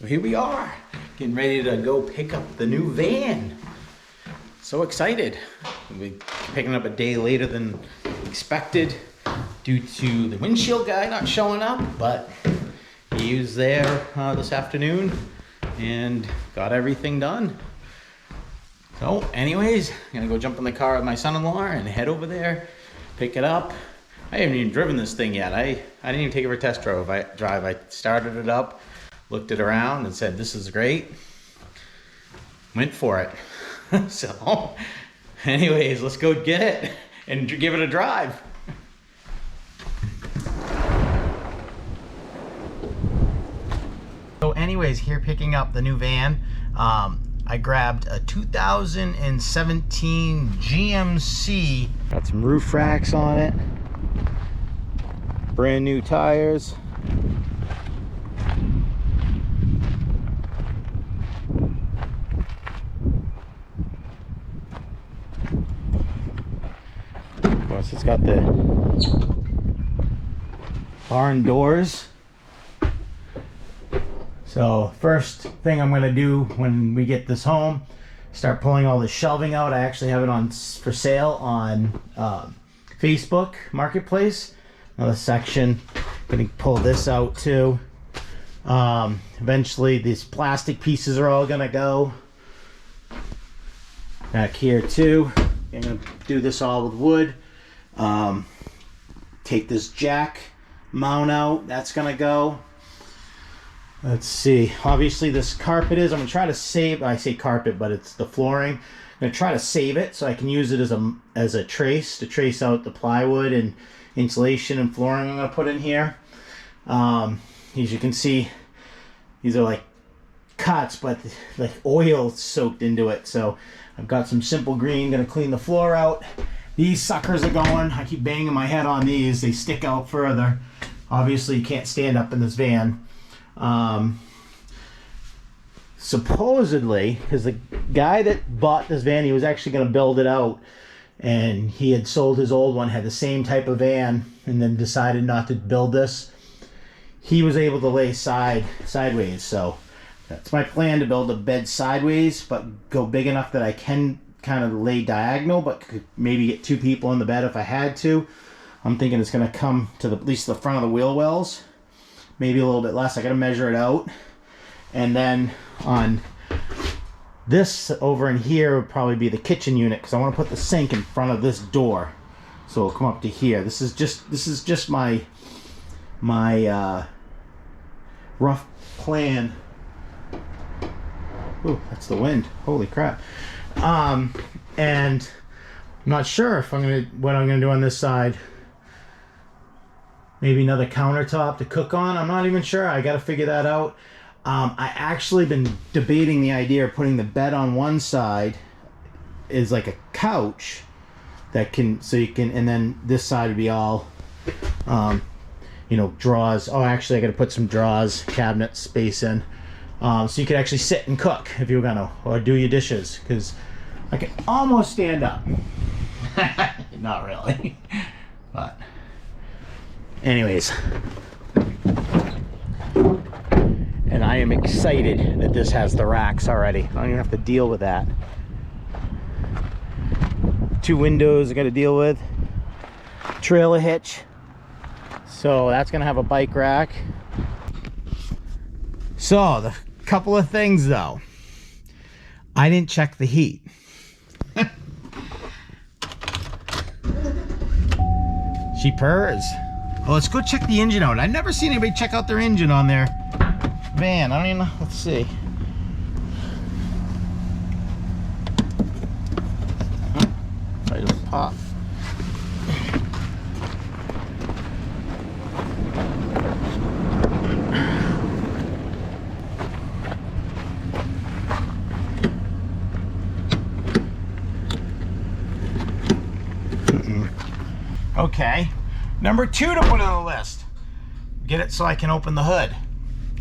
So here we are, getting ready to go pick up the new van. So excited. We'll be picking up a day later than expected due to the windshield guy not showing up, but he was there this afternoon and got everything done. So anyways, I'm gonna go jump in the car with my son-in-law and head over there, pick it up. I haven't even driven this thing yet. I didn't even take it for a test drive. I started it up, looked it around and said, this is great. Went for it. So anyways, let's go get it and give it a drive. So anyways, here picking up the new van. I grabbed a 2017 GMC. Got some roof racks on it. Brand new tires. Of course, it's got the barn doors. So first thing I'm going to do when we get this home, start pulling all the shelving out. I actually have it on for sale on Facebook Marketplace. Another section. Going to pull this out too. Eventually these plastic pieces are all going to go. Back here too. I'm going to do this all with wood. Take this jack mount out. That's going to go. Let's see. Obviously this carpet is, I'm going to try to save, I say carpet, but it's the flooring. I'm going to try to save it so I can use it as a trace to trace out the plywood and insulation and flooring I'm going to put in here. As you can see, these are like cuts, but like oil soaked into it. So I've got some simple green, going to clean the floor out. These suckers are going. I keep banging my head on these. They stick out further. Obviously you can't stand up in this van. Supposedly, because the guy that bought this van, he was actually going to build it out, and he had sold his old one, had the same type of van, and then decided not to build this. He was able to lay sideways, so that's my plan, to build a bed sideways, but go big enough that I can kind of lay diagonal, but could maybe get two people in the bed if I had to. I'm thinking it's going to come to at least the front of the wheel wells. Maybe a little bit less. I gotta measure it out. And then on this over in here would probably be the kitchen unit, because I want to put the sink in front of this door, so it'll come up to here. This is just my rough plan. Ooh, that's the wind. Holy crap. And I'm not sure if what I'm gonna do on this side. Maybe another countertop to cook on. I'm not even sure. I got to figure that out. I actually been debating the idea of putting the bed on one side is like a couch that can, so you can, and then this side would be all, you know, drawers. Oh, actually, I got to put some drawers, cabinet space in, so you could actually sit and cook if you were gonna, or do your dishes, because I can almost stand up. Not really, but. Anyways, and I am excited that this has the racks already. I don't even have to deal with that. 2 windows I got to deal with. Trailer hitch. So that's going to have a bike rack. So the couple of things though. I didn't check the heat. She purrs. Oh, let's go check the engine out. I've never seen anybody check out their engine on their van. I don't even know. Let's see. I just pop. Okay. Number 2 to put on the list. Get it so I can open the hood.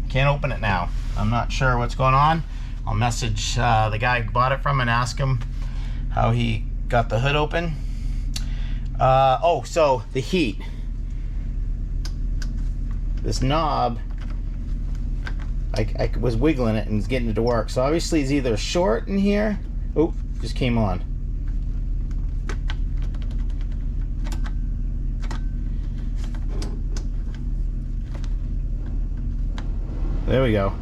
Can't open it now. I'm not sure what's going on. I'll message the guy I bought it from and ask him how he got the hood open. Oh, so the heat. This knob I was wiggling it and it's getting it to work. So obviously it's either short in here. Oh, just came on. There we go.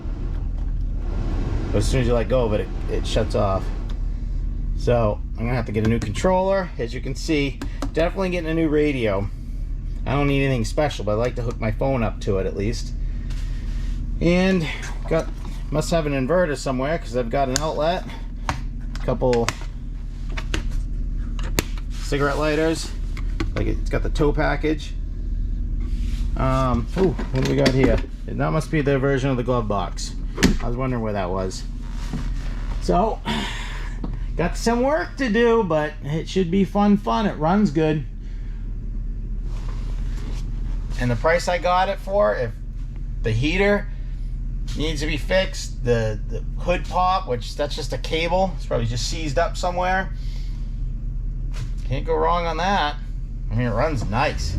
But as soon as you let go of it, it shuts off. So I'm gonna have to get a new controller. As you can see, definitely getting a new radio. I don't need anything special, but I like to hook my phone up to it at least. And must have an inverter somewhere because I've got an outlet, a couple cigarette lighters, like it's got the tow package. Ooh, what do we got here? That must be their version of the glove box. I was wondering where that was. So, got some work to do, but it should be fun. It runs good. And the price I got it for, if the heater needs to be fixed, the hood pop, which that's just a cable, it's probably just seized up somewhere. Can't go wrong on that. I mean, it runs nice.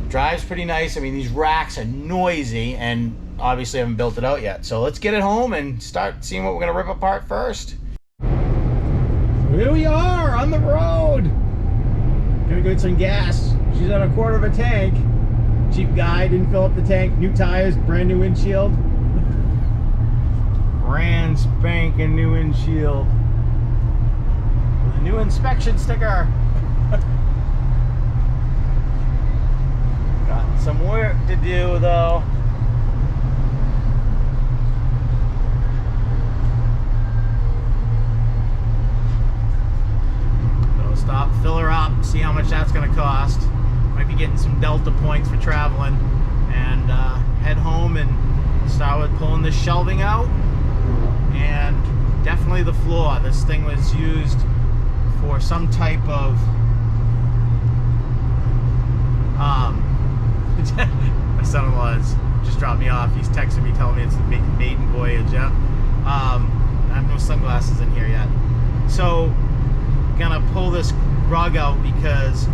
Drives pretty nice. I mean, these racks are noisy and obviously haven't built it out yet. So let's get it home and start seeing what we're gonna rip apart first. Here we are on the road. Gonna go get some gas. She's on 1/4 of a tank. Cheap guy, didn't fill up the tank. New tires, brand new windshield. Brand spanking new windshield. With a new inspection sticker. Got some work to do though. So stop, fill her up, see how much that's gonna cost. Might be getting some Delta points for traveling, and head home and start with pulling this shelving out. And definitely the floor. This thing was used for some type of my son-in-law just dropped me off. He's texting me telling me it's the maiden voyage. Yeah. I have no sunglasses in here yet. So gonna pull this rug out because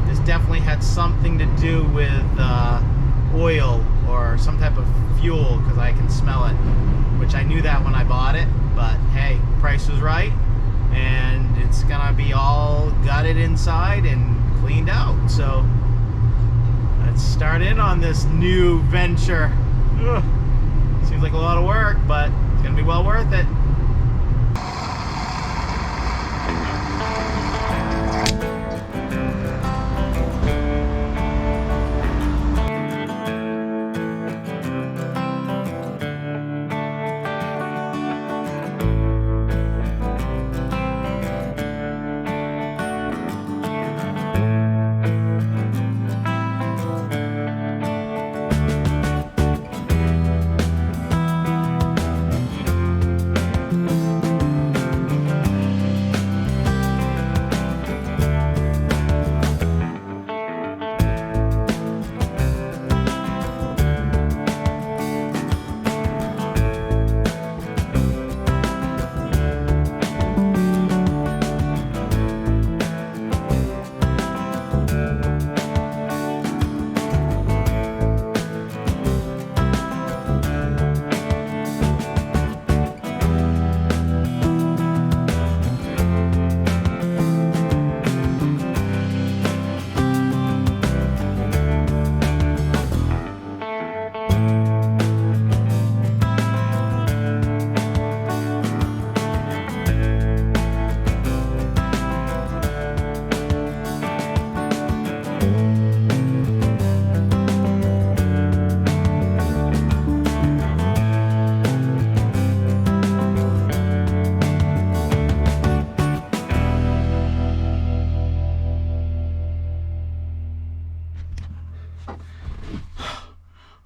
this definitely had something to do with oil or some type of fuel, because I can smell it, which I knew that when I bought it, but hey, price was right, and it's gonna be all gutted inside and cleaned out. So let's start in on this new venture. Ugh. Seems like a lot of work, but it's gonna be well worth it.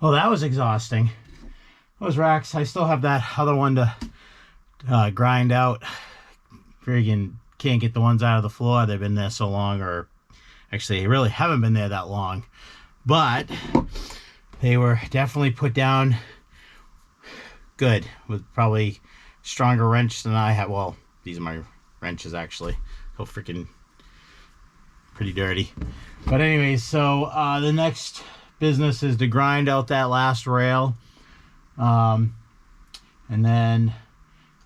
Well, that was exhausting. Those racks, I still have that other one to grind out. Friggin' can't get the ones out of the floor. They've been there so long, or actually they really haven't been there that long. But they were definitely put down good, with probably stronger wrench than I have. Well, these are my wrenches actually. So freaking pretty dirty. But anyways, so the next business is to grind out that last rail. And then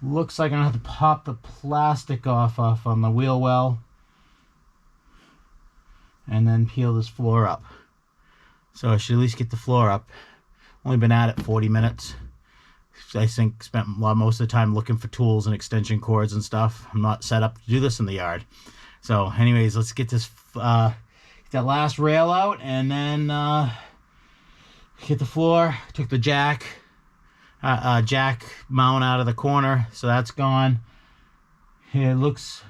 looks like I'm gonna have to pop the plastic off on the wheel well. And then peel this floor up. So I should at least get the floor up. Only been at it 40 minutes. I think spent most of the time looking for tools and extension cords and stuff. I'm not set up to do this in the yard. So anyways, let's get this get that last rail out and then hit the floor. Took the jack mount out of the corner, so that's gone. It looks,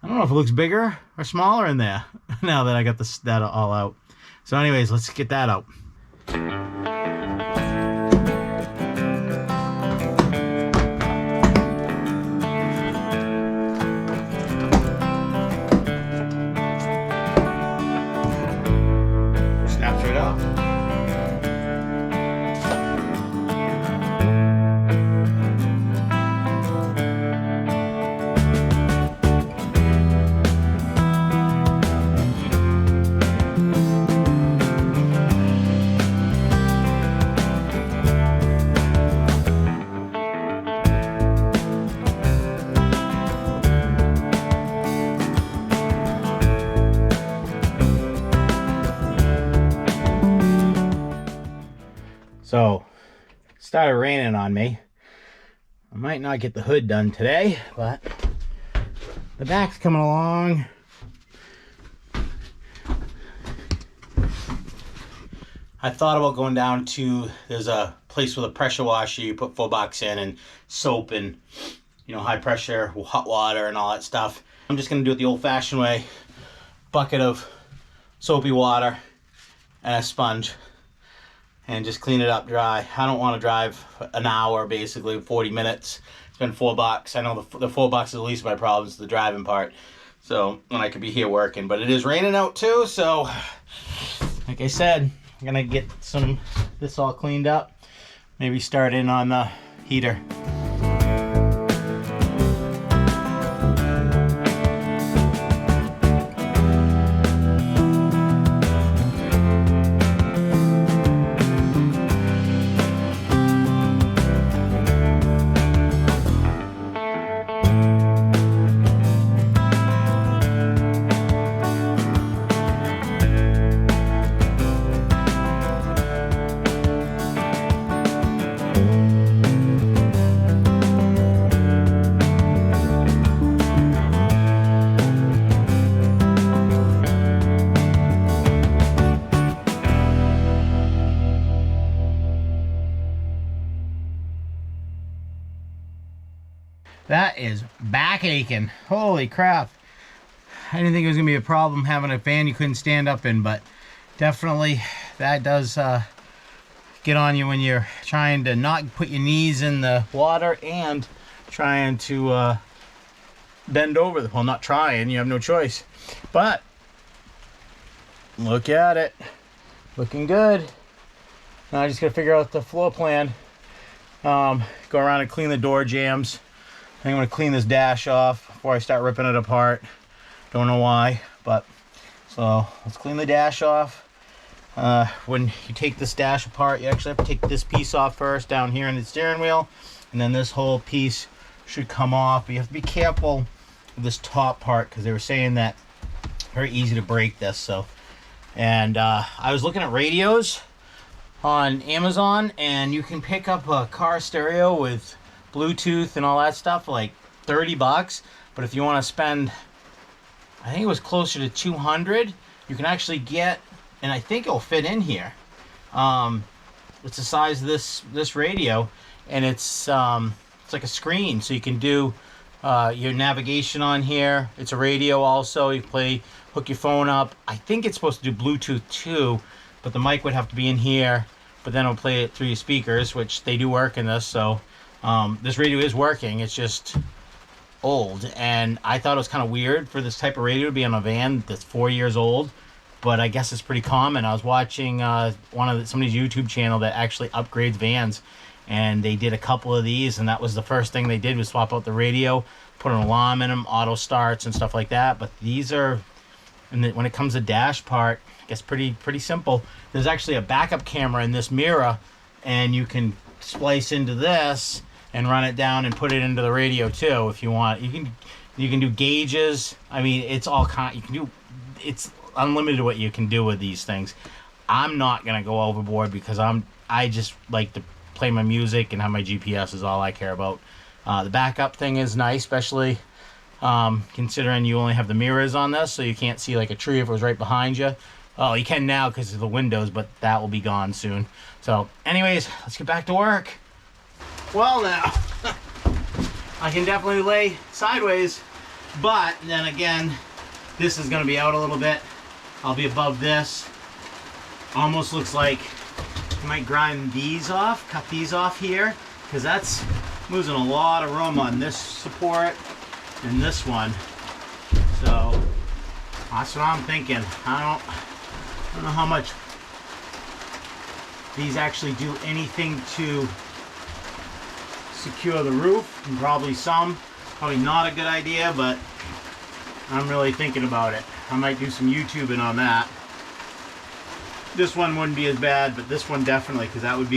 I don't know if it looks bigger or smaller in there now that I got that all out. So anyways, let's get that out. Snaps right off. So, it started raining on me. I might not get the hood done today, but the back's coming along. I thought about going down to, there's a place with a pressure washer. You put $4 in and soap and, you know, high pressure, hot water and all that stuff. I'm just gonna do it the old fashioned way. Bucket of soapy water and a sponge. And just clean it up dry. I don't want to drive an hour, basically 40 minutes. Spend $4. I know the $4 is the least of my problems, the driving part. So, when I could be here working. But it is raining out too, so like I said, I'm gonna get this all cleaned up. Maybe start in on the heater. That is back aching. Holy crap. I didn't think it was going to be a problem having a van you couldn't stand up in, but definitely that does get on you when you're trying to not put your knees in the water and trying to bend over. Well, not trying, you have no choice. But look at it. Looking good. Now I just got to figure out the floor plan. Go around and clean the door jambs. I'm going to clean this dash off before I start ripping it apart. Don't know why, but so let's clean the dash off. When you take this dash apart, you actually have to take this piece off first down here in the steering wheel, and then this whole piece should come off. But you have to be careful with this top part because they were saying that very easy to break this. So, and I was looking at radios on Amazon, and you can pick up a car stereo with Bluetooth and all that stuff for like $30. But if you want to spend, I think it was closer to 200, you can actually get, and I think it'll fit in here. It's the size of this radio, and it's like a screen, so you can do your navigation on here. It's a radio also. You hook your phone up. I think it's supposed to do Bluetooth too, but the mic would have to be in here. But then it'll play it through your speakers, which they do work in this. So this radio is working. It's just old, and I thought it was kind of weird for this type of radio to be on a van that's 4 years old, but I guess it's pretty common. I was watching somebody's YouTube channel that actually upgrades vans, and they did a couple of these, and that was the first thing they did was swap out the radio, put an alarm in them, auto starts and stuff like that. But these are And then when it comes to dash part, I guess pretty simple. There's actually a backup camera in this mirror, and you can splice into this and run it down and put it into the radio too if you want. You can do gauges. I mean, it's all kind. You can do. It's unlimited what you can do with these things. I'm not gonna go overboard because I just like to play my music and have my GPS is all I care about. The backup thing is nice, especially considering you only have the mirrors on this, so you can't see like a tree if it was right behind you. Oh, you can now because of the windows, but that will be gone soon. So anyways, let's get back to work. Well, now I can definitely lay sideways, but then again, this is going to be out a little bit. I'll be above this. Almost looks like I might grind these off, cut these off here, because that's losing a lot of room on this support and this one. So that's what I'm thinking. I don't know how much these actually do anything to secure the roof, and probably not a good idea, but I'm really thinking about it. I might do some YouTubing on that. This one wouldn't be as bad, but this one definitely, because that one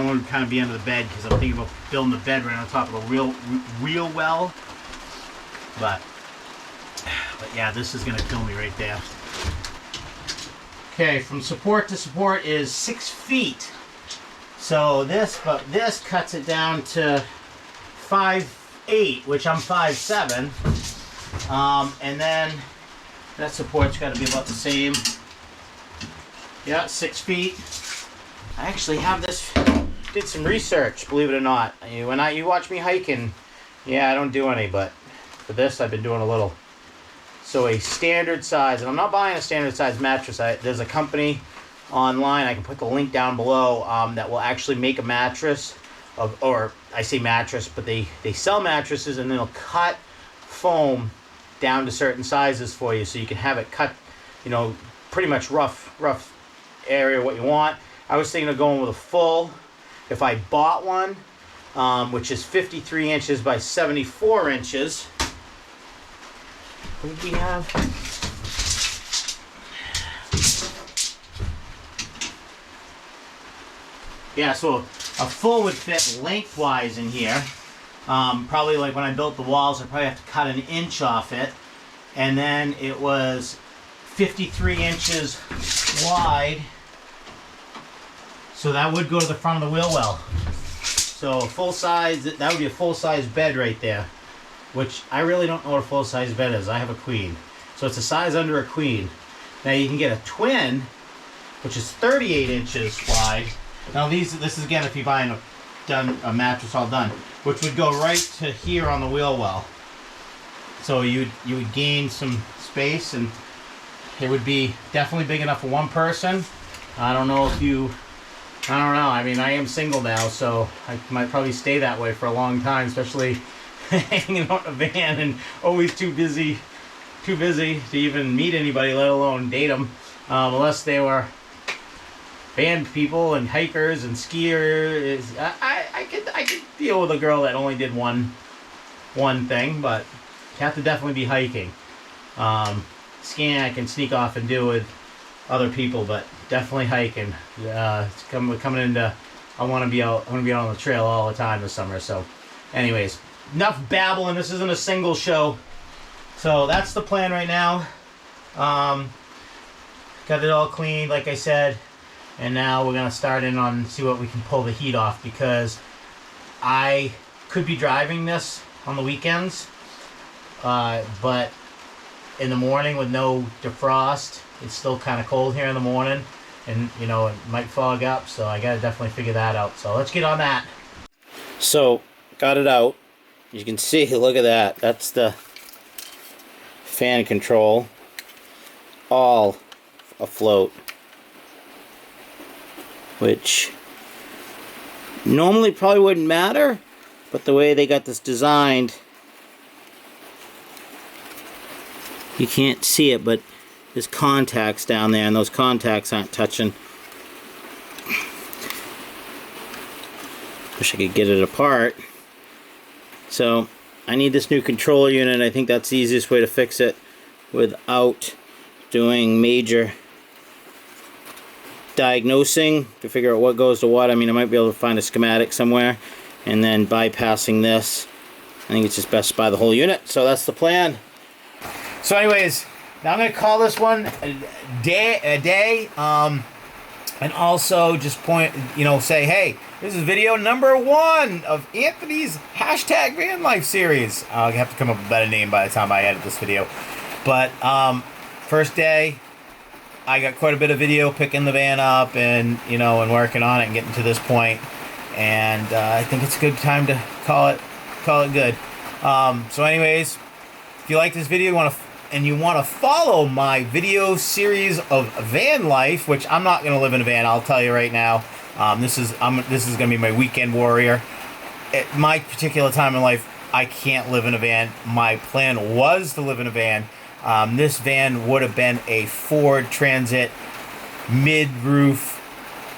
would kind of be under the bed, because I'm thinking about building the bed right on top of the wheel well. But yeah, this is gonna kill me right there. Okay, from support to support is 6 feet. So this cuts it down to 5'8", which I'm 5'7". And then that support's got to be about the same. Yeah, 6 feet. I actually have this. Did some research, believe it or not. When you watch me hiking, yeah, I don't do any, but for this I've been doing a little. So a standard size, and I'm not buying a standard size mattress. There's a company online, I can put the link down below, that will actually make a mattress or I say mattress, but they sell mattresses, and they'll cut foam down to certain sizes for you, so you can have it cut, pretty much rough area what you want. I was thinking of going with a full, if I bought one, which is 53 inches by 74 inches. What do we have? Yeah, so a full would fit lengthwise in here. Probably like when I built the walls, I probably have to cut an inch off it. And then it was 53 inches wide. So that would go to the front of the wheel well. So a full size, that would be a full size bed right there. Which I really don't know what a full size bed is. I have a queen. So it's a size under a queen. Now you can get a twin, which is 38 inches wide. Now this is again if you're buying a mattress all done, which would go right to here on the wheel well. So you would gain some space, and it would be definitely big enough for one person. I don't know. I mean, I am single now, so I might probably stay that way for a long time, especially hanging out in a van and always too busy to even meet anybody, let alone date them, unless they were band people and hikers and skiers. I could deal with a girl that only did one thing, but you have to definitely be hiking. Skiing I can sneak off and do with other people, but definitely hiking. It's coming into. I want to be out on the trail all the time this summer. So, anyways, enough babbling. This isn't a single show. So that's the plan right now. Got it all cleaned, like I said. And now we're gonna start in on see what we can pull the heat off, because I could be driving this on the weekends, but in the morning with no defrost, it's still kind of cold here in the morning, and it might fog up, so I gotta definitely figure that out. So let's get on that. So got it out. You can see, look at that. That's the fan control, all afloat, which normally probably wouldn't matter, but the way they got this designed, you can't see it, but there's contacts down there, and those contacts aren't touching. Wish I could get it apart. So I need this new control unit. I think that's the easiest way to fix it without doing major diagnosing to figure out what goes to what. I mean, I might be able to find a schematic somewhere, and then bypassing this. I think it's just best to buy the whole unit, so that's the plan. So anyways, now I'm going to call this one a day, and also just say, hey, this is video number 1 of Anthony's hashtag Vanlife series. I'll have to come up with a better name by the time I edit this video. But first day, I got quite a bit of video picking the van up and and working on it and getting to this point. And I think it's a good time to call it good. So anyways, if you like this video, you want to follow my video series of van life, which I'm not going to live in a van, I'll tell you right now. This is going to be my weekend warrior. At my particular time in life, I can't live in a van. My plan was to live in a van. This van would have been a Ford Transit mid-roof,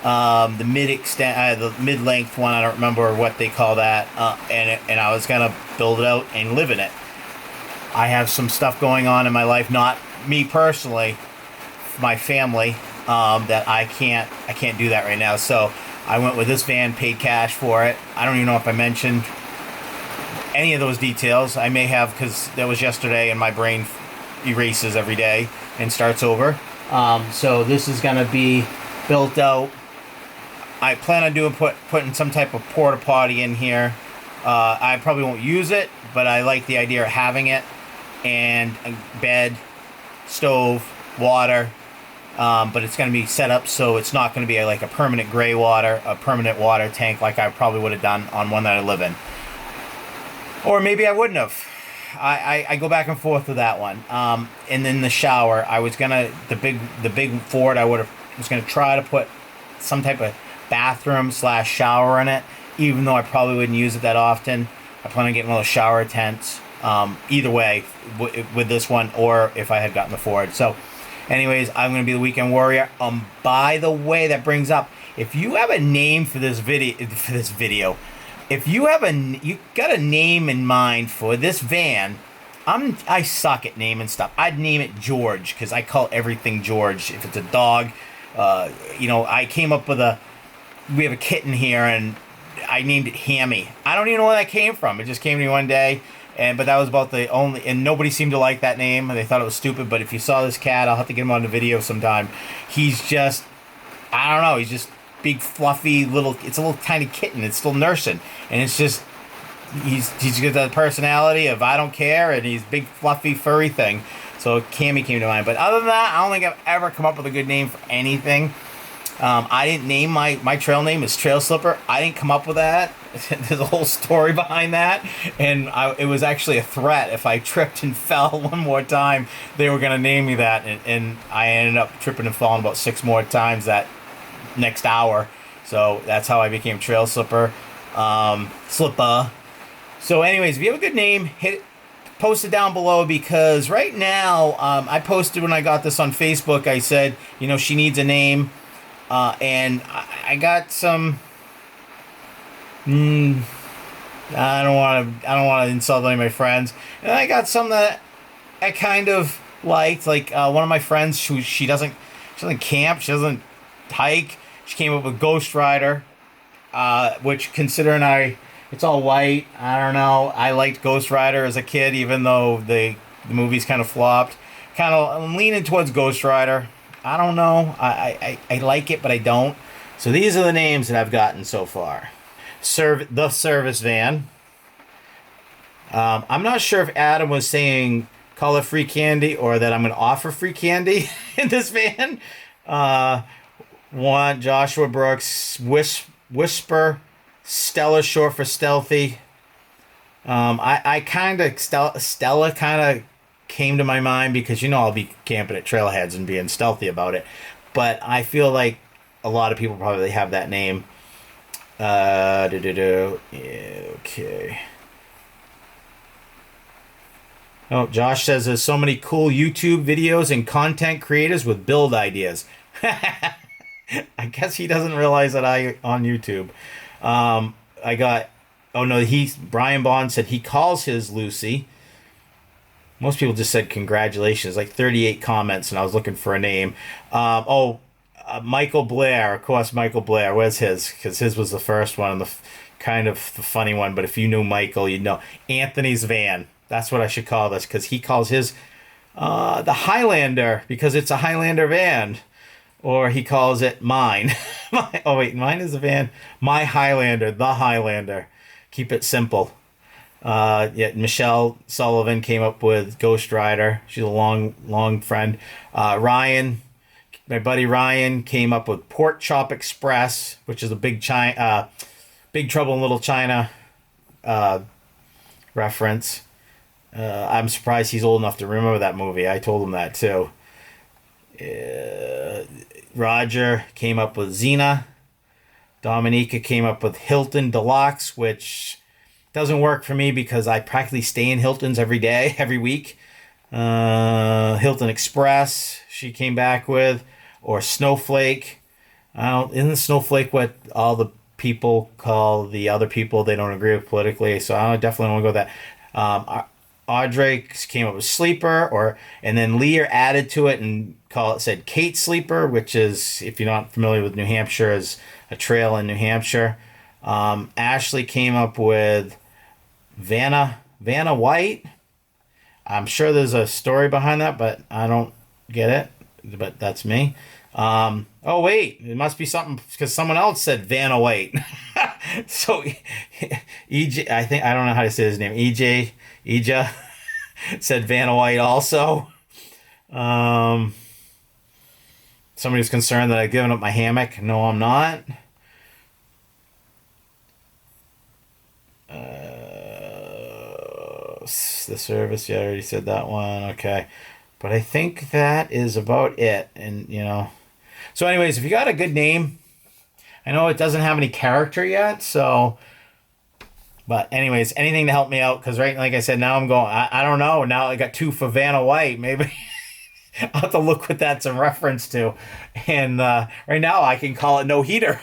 the mid-length one. I don't remember what they call that. And I was gonna build it out and live in it. I have some stuff going on in my life, not me personally, my family, that I can't do that right now. So I went with this van, paid cash for it. I don't even know if I mentioned any of those details. I may have, because that was yesterday and my brain erases every day and starts over. So this is going to be built out. I plan on putting some type of porta potty in here. I probably won't use it, but I like the idea of having it. And a bed, stove, water. But it's going to be set up so it's not going to be like a permanent permanent water tank like I probably would have done on one that I live in. Or maybe I wouldn't have. I go back and forth with that one. And then the shower, I was gonna the big Ford. Was gonna try to put some type of bathroom / shower in it, even though I probably wouldn't use it that often. I plan on getting one of those shower tents. Either way, with this one, or if I had gotten the Ford. So, anyways, I'm gonna be the weekend warrior. By the way, that brings up, if you have a name for this video. If you got a name in mind for this van, I suck at naming stuff. I'd name it George, because I call everything George. If it's a dog, I came up with we have a kitten here, and I named it Hammy. I don't even know where that came from. It just came to me one day, but that was about the only, and nobody seemed to like that name, and they thought it was stupid. But if you saw this cat, I'll have to get him on the video sometime. He's just, I don't know, he's just big fluffy it's a little tiny kitten. It's still nursing, and it's just he's got that personality of I don't care, and he's big fluffy furry thing. So Cammy came to mind. But other than that, I don't think I've ever come up with a good name for anything. I didn't name my trail name is Trail Slipper. I didn't come up with that. There's a whole story behind that, and it was actually a threat. If I tripped and fell one more time, they were gonna name me that, and I ended up tripping and falling about 6 more times that next hour. So that's how I became Trail Slipper. Slipper. So anyways, if you have a good name, post it down below, because right now, I posted when I got this on Facebook, I said, she needs a name. And I got some, I don't want to insult any of my friends. And I got some that I kind of liked, like, one of my friends, she doesn't camp, she doesn't hike. She came up with Ghost Rider, which, considering it's all white, I don't know. I liked Ghost Rider as a kid, even though the movies kind of flopped. I'm leaning towards Ghost Rider. I don't know. I like it, but I don't. So these are the names that I've gotten so far. The service van. I'm not sure if Adam was saying call it free candy, or that I'm going to offer free candy in this van. Joshua Brooks, Whisper, Stella short for stealthy. Stella kind of came to my mind because I'll be camping at trailheads and being stealthy about it, but I feel like a lot of people probably have that name. Okay. Oh, Josh says there's so many cool YouTube videos and content creators with build ideas. I guess he doesn't realize that on YouTube. Brian Bond said he calls his Lucy. Most people just said congratulations, like 38 comments, and I was looking for a name. Michael Blair, of course, Michael Blair. Where's his? Because his was the first one and kind of the funny one. But if you knew Michael, you'd know. Anthony's van. That's what I should call this, because he calls his the Highlander, because it's a Highlander van. Or he calls it mine. Oh, wait, mine is a van. My Highlander, the Highlander. Keep it simple. Yeah, Michelle Sullivan came up with Ghost Rider. She's a long friend. Ryan, my buddy Ryan, came up with Pork Chop Express, which is a Big Trouble in Little China reference. I'm surprised he's old enough to remember that movie. I told him that too. Roger came up with Xena. Dominica came up with Hilton Deluxe, which doesn't work for me because I practically stay in Hilton's every day, every week. Hilton Express, she came back with, or Snowflake. Isn't Snowflake what all the people call the other people they don't agree with politically? So I definitely want to go with that. Audrey came up with Sleeper, and then Lear added to it and said Kate Sleeper, which is, if you're not familiar with New Hampshire, is a trail in New Hampshire. Ashley came up with Vanna White. I'm sure there's a story behind that, but I don't get it. But that's me. Oh wait, it must be something because someone else said Vanna White. So EJ, I don't know how to say his name. Ija said Vanna White also. Somebody was concerned that I'd given up my hammock. No, I'm not. The service, yeah, I already said that one. Okay. But I think that is about it. And, So anyways, if you got a good name, I know it doesn't have any character yet, so... But anyways, anything to help me out, because like I said, now I'm going, I don't know. Now I got 2 for Vanna White. Maybe I'll have to look what that's in reference to. And right now I can call it No Heater.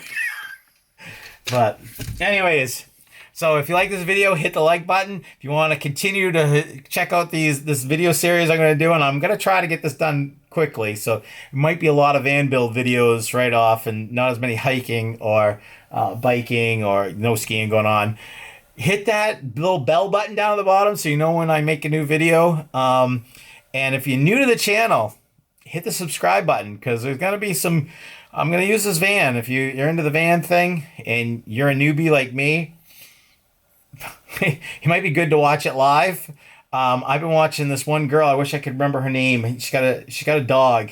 But anyways... So if you like this video, hit the like button. If you want to continue to check out this video series I'm going to do, and I'm going to try to get this done quickly. So it might be a lot of van build videos right off and not as many hiking or biking or no skiing going on. Hit that little bell button down at the bottom so you know when I make a new video. And if you're new to the channel, hit the subscribe button because there's going to be some... I'm going to use this van. If you're into the van thing and you're a newbie like me, it might be good to watch it live. I've been watching this one girl. I wish I could remember her name. She got a dog.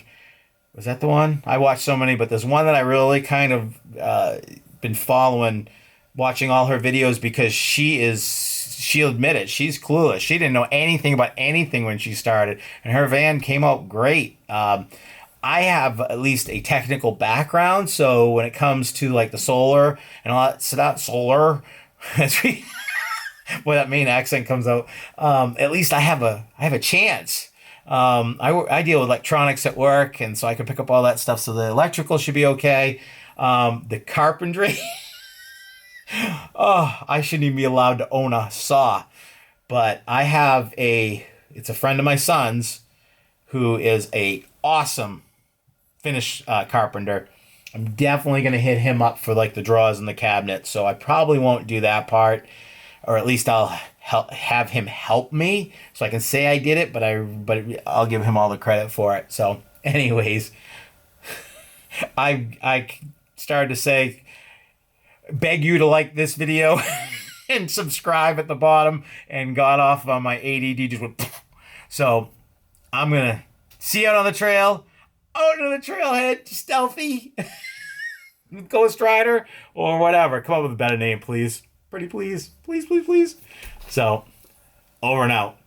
Was that the one? I watched so many, but there's one that I really kind of been following, watching all her videos because she'll admit it. She's clueless. She didn't know anything about anything when she started, and her van came out great. I have at least a technical background, so when it comes to like the solar and all that stuff, solar. Boy, that main accent comes out. At least I have a chance. I deal with electronics at work, and so I can pick up all that stuff. So the electrical should be okay. The carpentry. Oh, I shouldn't even be allowed to own a saw, but I have it's a friend of my son's who is a awesome finish carpenter. I'm definitely going to hit him up for like the drawers in the cabinet. So I probably won't do that part, or at least I'll have him help me so I can say I did it, but I'll give him all the credit for it. So anyways, I started to say, beg you to like this video and subscribe at the bottom, and got off on my ADD just went. So I'm going to see you out on the trail. Out to the trailhead, stealthy, Ghost Rider, or whatever. Come up with a better name, please. Pretty please. Please, please, please. So, over and out.